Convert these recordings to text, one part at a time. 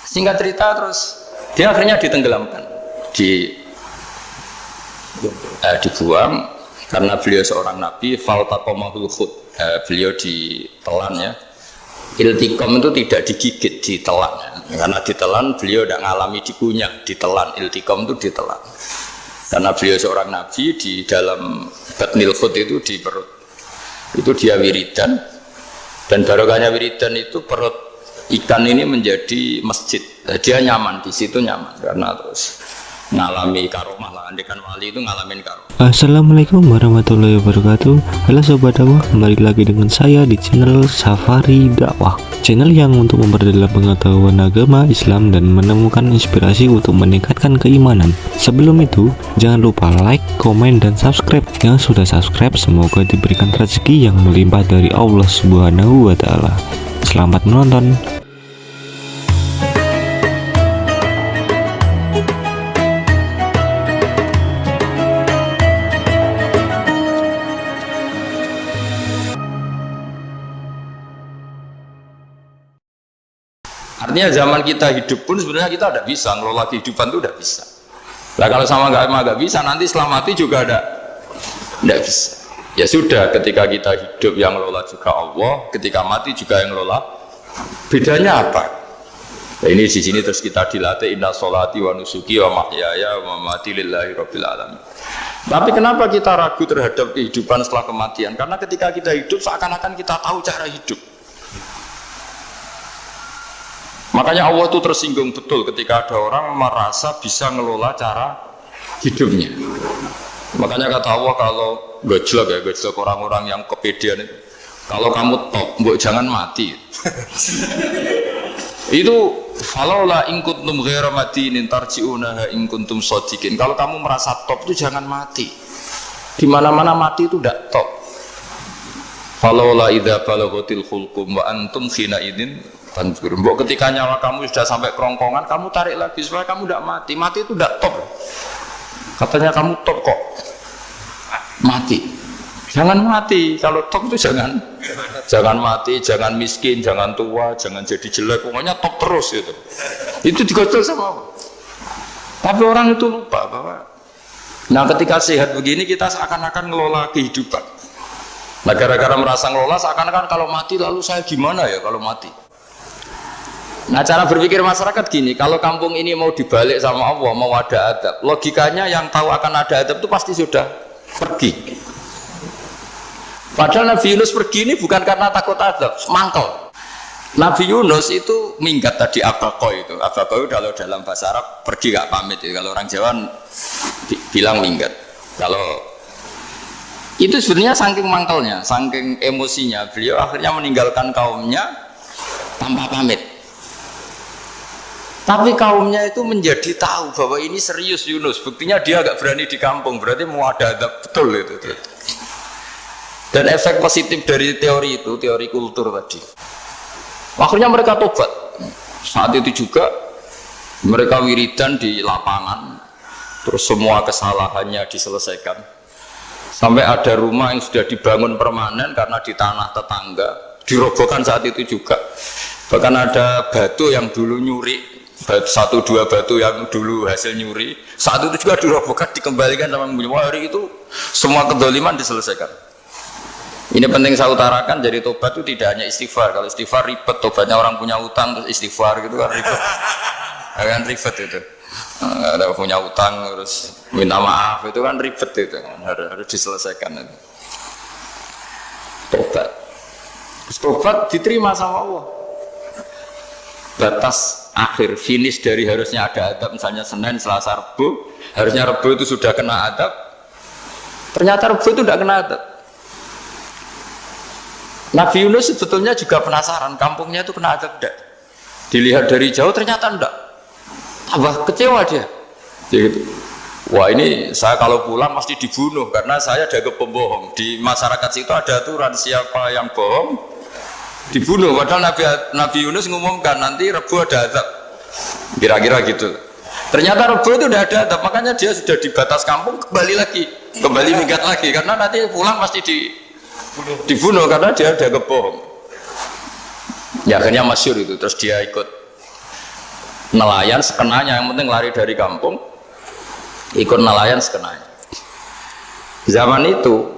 Singkat cerita terus dia akhirnya ditenggelamkan, dibuang karena beliau seorang nabi. Faltaqamahul khut, beliau ditelan ya. Iltiqam itu tidak digigit, ditelan ya. Karena ditelan beliau tidak ngalami dikunyah, ditelan. Iltiqam itu ditelan. Karena beliau seorang nabi, di dalam batnil khut itu di perut itu dia wiridan, dan barokahnya wiridan itu perut ikan ini menjadi masjid. Dia nyaman di situ, nyaman karena terus ngalami karomah lah. Andekan wali itu ngalamin karomah. Assalamualaikum warahmatullahi wabarakatuh. Halo sobat dakwah, kembali lagi dengan saya di channel Safari Dakwah, channel yang untuk memperdalam pengetahuan agama Islam dan menemukan inspirasi untuk meningkatkan keimanan. Sebelum itu, jangan lupa like, komen, dan subscribe. Yang sudah subscribe semoga diberikan rezeki yang melimpah dari Allah Subhanahu wa Ta'ala. Selamat menonton. Artinya zaman kita hidup pun sebenarnya kita tidak bisa ngelola kehidupan itu, tidak bisa. Nah kalau sama nggak bisa, nanti setelah mati juga tidak bisa. Ya sudah, ketika kita hidup yang ngelola juga Allah, ketika mati juga yang ngelola. Bedanya apa? Nah, ini di sini terus kita dilatih inna sholati wa nusuki wa mahyaya wa mamati lillahi rabbil alamin. Tapi kenapa kita ragu terhadap kehidupan setelah kematian? Karena ketika kita hidup seakan-akan kita tahu cara hidup. Makanya Allah itu tersinggung betul ketika ada orang merasa bisa ngelola cara hidupnya. Makanya kata Allah, kalau gojlok orang-orang yang kepedean itu, kalau kamu top, mbok jangan mati. Itu falaula in kuntum ghaira madinin tarji'unaha in kuntum shadiqin. Kalau kamu merasa top itu jangan mati. Di mana-mana mati itu tidak top. Falaula idza balaghatil khulqum wa antum khina idin tanzur. Mbok ketika nyawa kamu sudah sampai kerongkongan, kamu tarik lagi supaya kamu tidak mati. Mati itu tidak top. Katanya kamu top kok mati. Jangan mati. Kalau top itu jangan mati, jangan miskin, jangan tua, jangan jadi jelek. Pokoknya top terus itu. Itu digocol sama Allah. Tapi orang itu lupa bahwa nah ketika sehat begini kita seakan-akan ngelola kehidupan. Nah gara-gara merasa ngelola seakan-akan kalau mati lalu saya gimana ya kalau mati. Nah cara berpikir masyarakat gini, kalau kampung ini mau dibalik sama Allah, mau ada adab, logikanya yang tahu akan ada adab itu pasti sudah pergi. Padahal Nabi Yunus pergi ini bukan karena takut adab, mangkel. Nabi Yunus itu minggat tadi abaqo itu. Abaqo itu kalau dalam bahasa Arab pergi gak pamit ya. Kalau orang Jawa bilang minggat. Kalau itu sebenarnya saking mangkelnya, saking emosinya, beliau akhirnya meninggalkan kaumnya tanpa pamit. Tapi kaumnya itu menjadi tahu bahwa ini serius Yunus. Buktinya dia agak berani di kampung, berarti mau ada adab betul itu. Dan efek positif dari teori itu, teori kultur tadi. Akhirnya mereka tobat. Saat itu juga mereka wiridan di lapangan, terus semua kesalahannya diselesaikan. Sampai ada rumah yang sudah dibangun permanen karena di tanah tetangga, dirobohkan saat itu juga. Bahkan ada batu yang dulu nyuri, satu dua batu yang dulu hasil nyuri, saat itu juga dirobohkan, dikembalikan sama penghuni. Hari itu semua kedoliman diselesaikan. Ini penting saya utarakan, jadi tobat itu tidak hanya istighfar. Kalau istighfar ribet, tobatnya orang punya utang terus istighfar gitu kan ribet. Kan ribet itu. Ada punya utang terus minta maaf itu kan ribet itu kan, harus diselesaikan itu. Tobat. Terus tobat diterima sama Allah. Batas akhir finish dari harusnya ada adab, misalnya Senin, Selasa, Rabu, harusnya Rabu itu sudah kena adab, ternyata Rabu itu tidak kena adab. Nabi Yunus sebetulnya juga penasaran kampungnya itu kena adab tidak, dilihat dari jauh ternyata tidak, tambah kecewa dia. Gitu. Wah ini saya kalau pulang pasti dibunuh karena saya jaga pembohong. Di masyarakat situ ada aturan siapa yang bohong dibunuh. Padahal Nabi Yunus ngumumkan nanti Rebu ada azab, kira-kira gitu. Ternyata Rebu itu udah ada azab, makanya dia sudah di batas kampung, kembali minggat lagi karena nanti pulang pasti dibunuh karena dia ada kebohong. Ya akhirnya masyhur itu, terus dia ikut nelayan sekenanya, yang penting lari dari kampung, ikut nelayan sekenanya. Zaman itu,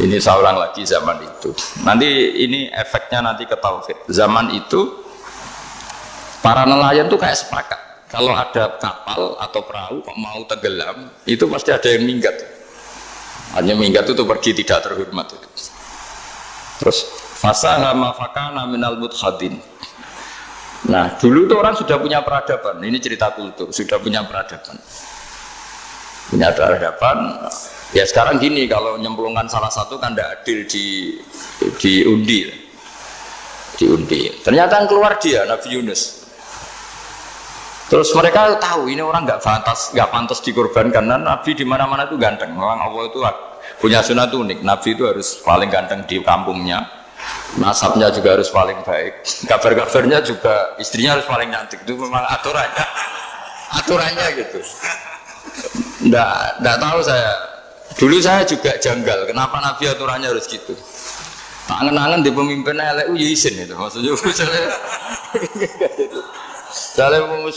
ini saya ulang lagi zaman itu. Nanti ini efeknya nanti ke tauhid. Zaman itu para nelayan tuh kayak sepakat. Kalau ada kapal atau perahu kok mau tenggelam, itu pasti ada yang minggat. Hanya minggat itu pergi tidak terhormat itu. Terus fasahama fakana minal mudhadin. Nah, dulu tuh orang sudah punya peradaban. Ini cerita kultur, sudah punya peradaban. Punya peradaban. Ya sekarang gini, kalau nyemplungkan salah satu kan tidak adil diundi. Ternyata yang keluar dia Nabi Yunus. Terus mereka tahu ini orang nggak pantas dikorbankan karena Nabi di mana-mana itu ganteng. Memang Allah itu punya sunat unik. Nabi itu harus paling ganteng di kampungnya. Nasabnya juga harus paling baik. Kabar-kabarnya juga istrinya harus paling cantik. Itu memang aturannya gitu. Nggak tahu saya. Dulu saya juga janggal. Kenapa Nabi aturannya harus gitu? Tak angen-angen di pemimpin LU ya izin itu. Maksudnya misalnya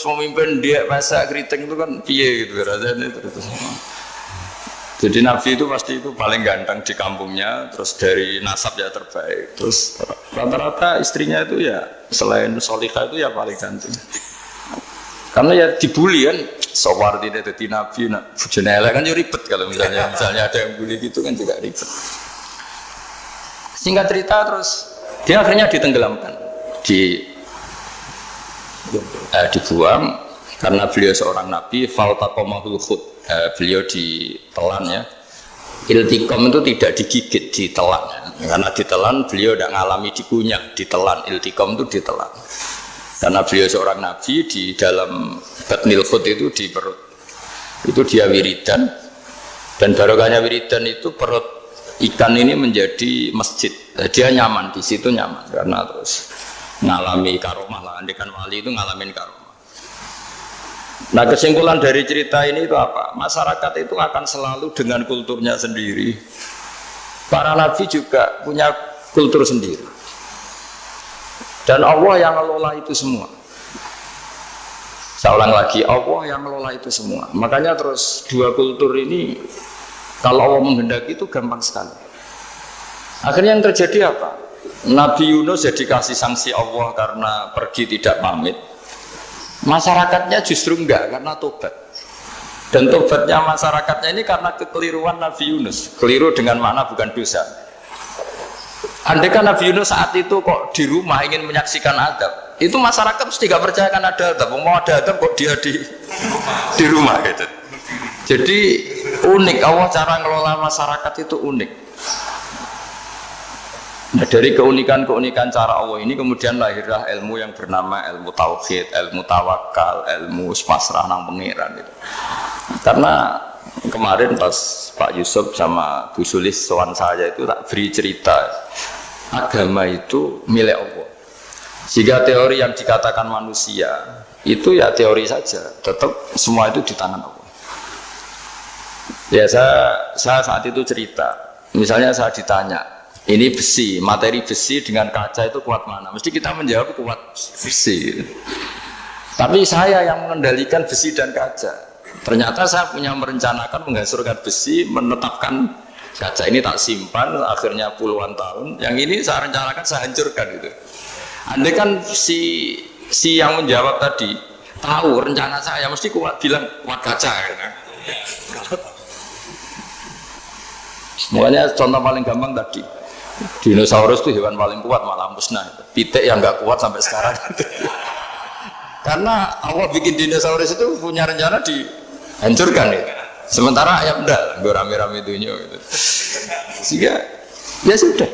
pemimpin dia masak keriting itu kan piye gitu rasanya terus. Jadi Nabi itu pasti itu paling ganteng di kampungnya, terus dari nasab ya terbaik, terus rata-rata istrinya itu ya selain solihah itu ya paling cantik. Karena ya dibully kan, sawar tidak jadi Nabi, bujone elek kan ya ribet kalau misalnya ada yang bully gitu kan juga ribet. Singkat cerita terus dia akhirnya ditenggelamkan, dibuang karena beliau seorang Nabi, faltaqamahul khut. Beliau ditelan ya. Iltiqam itu tidak digigit, ditelan ya. Karena ditelan beliau tidak mengalami dikunyah, ditelan. Iltiqam itu ditelan. Karena beliau seorang Nabi, di dalam batnil khut itu di perut itu dia wiridan, dan barokahnya wiridan itu perut ikan ini menjadi masjid. Dia nyaman di situ, nyaman karena terus ngalami karomah lah. Andekan wali itu ngalamin karomah. Nah, kesimpulan dari cerita ini itu apa? Masyarakat itu akan selalu dengan kulturnya sendiri. Para nabi juga punya kultur sendiri. Dan Allah yang ngelola itu semua. Saya ulang lagi, Allah yang ngelola itu semua. Makanya terus dua kultur ini kalau Allah menghendaki itu gampang sekali. Akhirnya yang terjadi apa? Nabi Yunus jadi kasih sanksi Allah karena pergi tidak pamit. Masyarakatnya justru enggak karena tobat. Dan tobatnya masyarakatnya ini karena kekeliruan Nabi Yunus. Keliru dengan makna bukan dosa. Andaikan Nabi Yunus saat itu kok di rumah ingin menyaksikan adab, itu masyarakat mesti gak percaya kan ada adab. Mau ada adab kok dia di rumah gitu. Jadi unik, Allah cara ngelola masyarakat itu unik. Nah, dari keunikan cara Allah ini kemudian lahirlah ilmu yang bernama ilmu tauhid, ilmu tawakal, ilmu pasrah nang pangeran itu. Karena kemarin pas Pak Yusuf sama Bu Sulis sowan saya itu tak beri cerita agama itu milik Allah. Sehingga teori yang dikatakan manusia itu ya teori saja, tetap semua itu di tangan Allah. Ya saya saat itu cerita, misalnya saya ditanya, ini besi, materi besi dengan kaca itu kuat mana? Mesti kita menjawab kuat besi. Tapi saya yang mengendalikan besi dan kaca. Ternyata saya punya merencanakan menghancurkan besi, menetapkan kaca ini tak simpan, akhirnya puluhan tahun. Yang ini saya rencanakan, saya hancurkan itu. Andai kan si yang menjawab tadi tahu rencana saya, mesti kuat bilang kuat kaca. Semuanya contoh paling gampang tadi. Dinosaurus itu hewan paling kuat malah musnah. Pitik yang nggak kuat sampai sekarang. Karena Allah bikin dinosaurus itu punya rencana dihancurkan ya. Sementara ayam enggak, gue rame-rame dunia gitu. Sehingga ya sudah.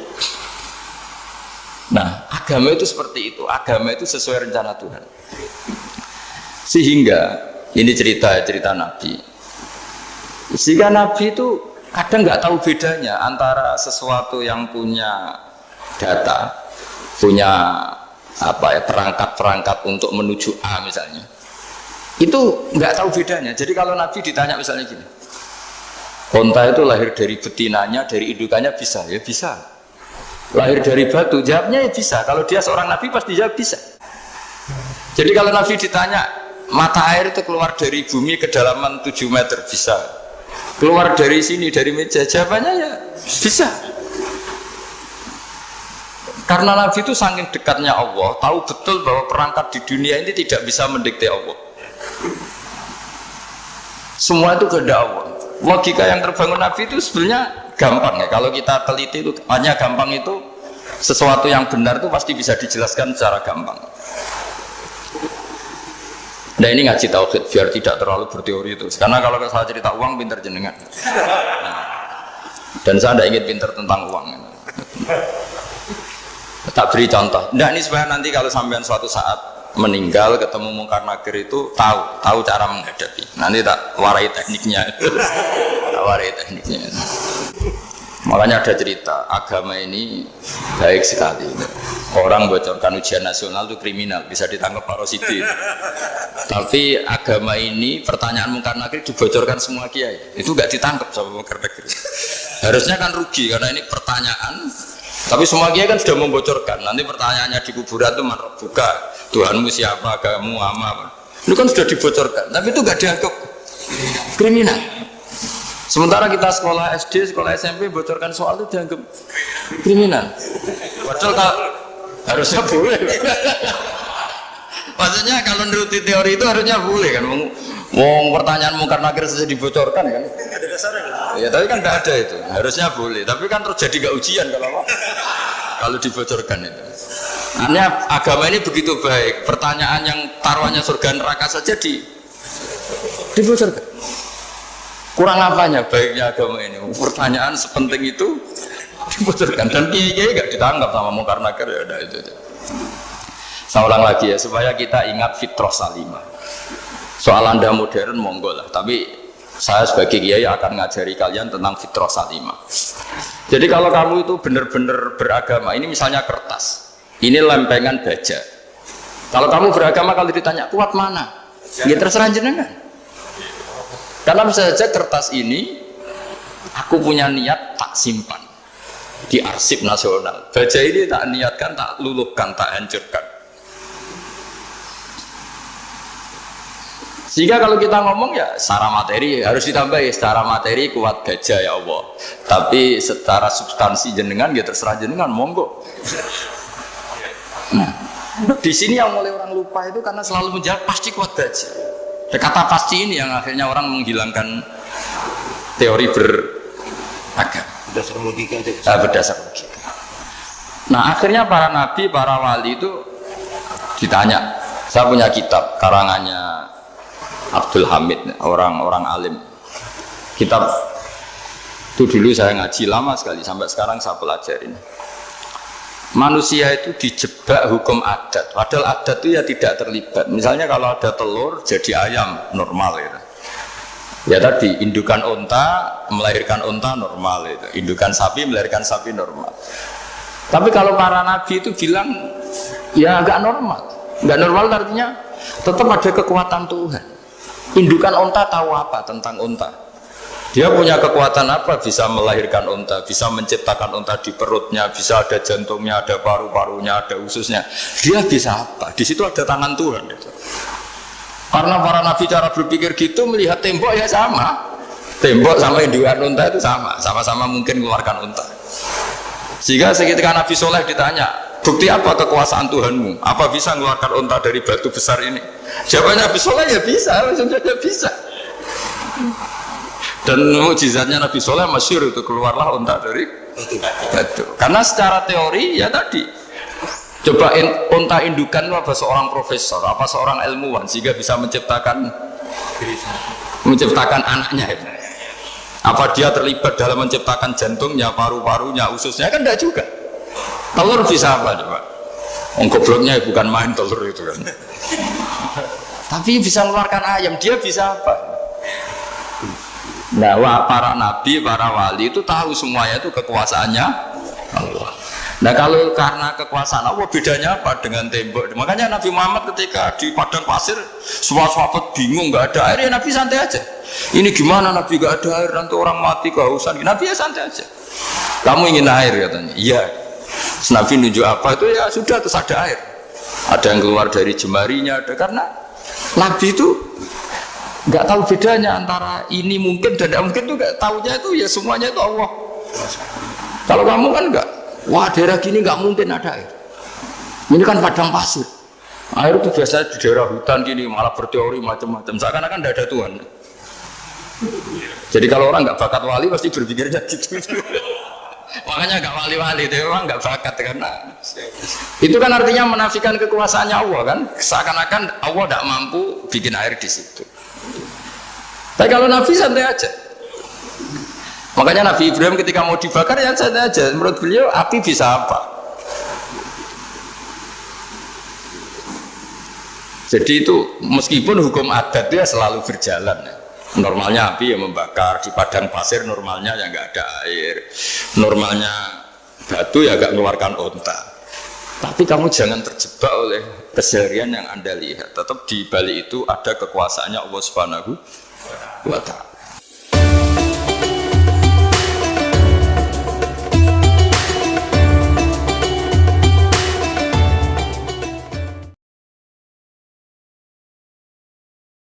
Nah, agama itu seperti itu. Agama itu sesuai rencana Tuhan. Sehingga ini cerita Nabi. Sehingga Nabi itu kadang nggak tahu bedanya antara sesuatu yang punya data, punya perangkat-perangkat untuk menuju A misalnya, itu nggak tahu bedanya. Jadi kalau Nabi ditanya misalnya gini, onta itu lahir dari betinanya, dari indukannya bisa, ya bisa. Lahir dari batu, jawabnya ya bisa. Kalau dia seorang Nabi pasti jawab bisa. Jadi kalau Nabi ditanya mata air itu keluar dari bumi kedalaman 7 meter bisa. Keluar dari sini, dari meja, jawabannya ya bisa. Karena Nabi itu saking dekatnya Allah, tahu betul bahwa perangkat di dunia ini tidak bisa mendikte Allah. Semua itu kehendak Allah. Logika yang terbangun Nabi itu sebenarnya gampang ya. Kalau kita teliti itu hanya gampang itu, sesuatu yang benar itu pasti bisa dijelaskan secara gampang. Nah ini ngaji tauhid biar tidak terlalu berteori itu. Karena kalau saya cerita uang pinter jenengan. Dan saya tidak ingin pinter tentang uang. Tak beri contoh. Nah ini supaya nanti kalau sampean suatu saat meninggal ketemu mungkar nakir itu tahu cara menghadapi. Nanti tak warai tekniknya. Tak warai tekniknya. Makanya ada cerita, agama ini baik sekali. Orang bocorkan ujian nasional itu kriminal, bisa ditangkap Pak Rosidi. Tapi agama ini, pertanyaan mungkar nakir dibocorkan semua kiai. Itu nggak ditangkap sama mungkar nakir. Harusnya kan rugi, karena ini pertanyaan. Tapi semua kiai kan sudah membocorkan. Nanti pertanyaannya di kuburan itu buka, Tuhanmu siapa, agamamu apa. Itu kan sudah dibocorkan, tapi itu nggak dianggap kriminal. Sementara kita sekolah SD, sekolah SMP bocorkan soal itu dianggap kriminal. Padahal harusnya boleh. Maksudnya kalau menuruti teori itu harusnya boleh kan. Mau pertanyaan mungkar nakir saja dibocorkan kan. Ada dasarnya kan? Ya tapi kan tidak ada itu. Harusnya boleh. Tapi kan terjadi nggak ujian kalau dibocorkan itu. Artinya agama ini begitu baik. Pertanyaan yang taruhannya surga neraka saja dibocorkan. Kurang apanya baiknya agama ini? Pertanyaan sepenting itu dibocorkan dan kiai-kiai nggak ditangkap sama mungkar nakir ya udah itu. Saya ulang lagi ya supaya kita ingat fitrah salimah. Soal Anda modern monggo lah, tapi saya sebagai kiai akan ngajari kalian tentang fitrah salimah. Jadi kalau kamu itu benar-benar beragama, ini misalnya kertas, ini lempengan baja. Kalau kamu beragama kalau ditanya kuat mana? Ya terserah jenengan. Karena bisa saja kertas ini aku punya niat tak simpan di arsip nasional. Baja ini tak niatkan, tak luluhkan, tak hancurkan. Sehingga kalau kita ngomong ya secara materi harus ditambah ya, secara materi kuat baja ya Allah. Tapi secara substansi jenengan ya terserah jenengan monggo. Nah, di sini yang mulai orang lupa itu karena selalu menjawab pasti kuat baja. Kata pasti ini yang akhirnya orang menghilangkan teori beragama. Berdasar logika. Berdasar logika. Nah akhirnya para nabi, para wali itu ditanya. Saya punya kitab karangannya Abdul Hamid, orang alim. Kitab itu dulu saya ngaji lama sekali sampai sekarang saya pelajarin. Manusia itu dijebak hukum adat, padahal adat itu ya tidak terlibat. Misalnya kalau ada telur jadi ayam normal gitu. Ya tadi indukan unta melahirkan unta normal itu, indukan sapi melahirkan sapi normal. Tapi kalau para nabi itu bilang ya agak normal. Nggak normal artinya tetap ada kekuatan Tuhan. Indukan unta tahu apa tentang unta? Dia punya kekuatan apa? Bisa melahirkan unta, bisa menciptakan unta di perutnya, bisa ada jantungnya, ada paru-parunya, ada ususnya. Dia bisa apa? Di situ ada tangan Tuhan. Gitu. Karena para nabi cara berpikir gitu melihat tembok ya sama. Tembok sama indukan unta itu sama, sama-sama mungkin mengeluarkan unta. Sehingga ketika Nabi Soleh ditanya, bukti apa kekuasaan Tuhanmu? Apa bisa mengeluarkan unta dari batu besar ini? Jawabannya Nabi Soleh ya bisa, langsung saja bisa. Dan mukjizatnya Nabi Soleh masyhur itu keluarlah unta dari batu. Karena secara teori ya tadi coba unta indukan itu apa seorang profesor, apa seorang ilmuwan sehingga bisa menciptakan anaknya itu. Apa dia terlibat dalam menciptakan jantungnya, paru-parunya, ususnya kan tidak juga. Telur bisa apa coba? Gobloknya bukan main telur itu kan. Tapi bisa mengeluarkan ayam, dia bisa apa? Nah, para nabi, para wali itu tahu semuanya itu kekuasaannya Allah. Nah, kalau karena kekuasaan Allah bedanya apa dengan tembok? Makanya Nabi Muhammad ketika di padang pasir, semua sahabat bingung nggak ada air, ya Nabi santai aja. Ini gimana Nabi nggak ada air, nanti orang mati kehausan. Nabi ya santai aja. Kamu ingin air katanya? Iya. Nabi nunjuk apa itu ya sudah terus ada air. Ada yang keluar dari jemarinya, ada karena Nabi itu nggak tahu bedanya antara ini mungkin dan tidak mungkin, tuh nggak tahunya itu ya semuanya itu Allah. Kalau kamu kan nggak, wah daerah gini nggak mungkin ada air. Ini kan padang pasir. Air itu biasanya di daerah hutan gini malah berteori macam-macam. Seakan-akan tidak ada Tuhan. Jadi kalau orang nggak bakat wali pasti berpikirnya gitu. Makanya nggak wali-wali itu memang nggak bakat karena itu kan artinya menafikan kekuasaannya Allah kan. Seakan-akan Allah tidak mampu bikin air di situ. Tapi kalau Nabi santai aja. Makanya Nabi Ibrahim ketika mau dibakar ya santai aja. Menurut beliau api bisa apa? Jadi itu meskipun hukum adat itu ya selalu berjalan. Normalnya api yang membakar di padang pasir, normalnya ya nggak ada air. Normalnya batu ya nggak mengeluarkan onta. Tapi kamu jangan terjebak oleh keseharian yang Anda lihat. Tetap di balik itu ada kekuasaannya Allah Subhanahu wa Ta'ala.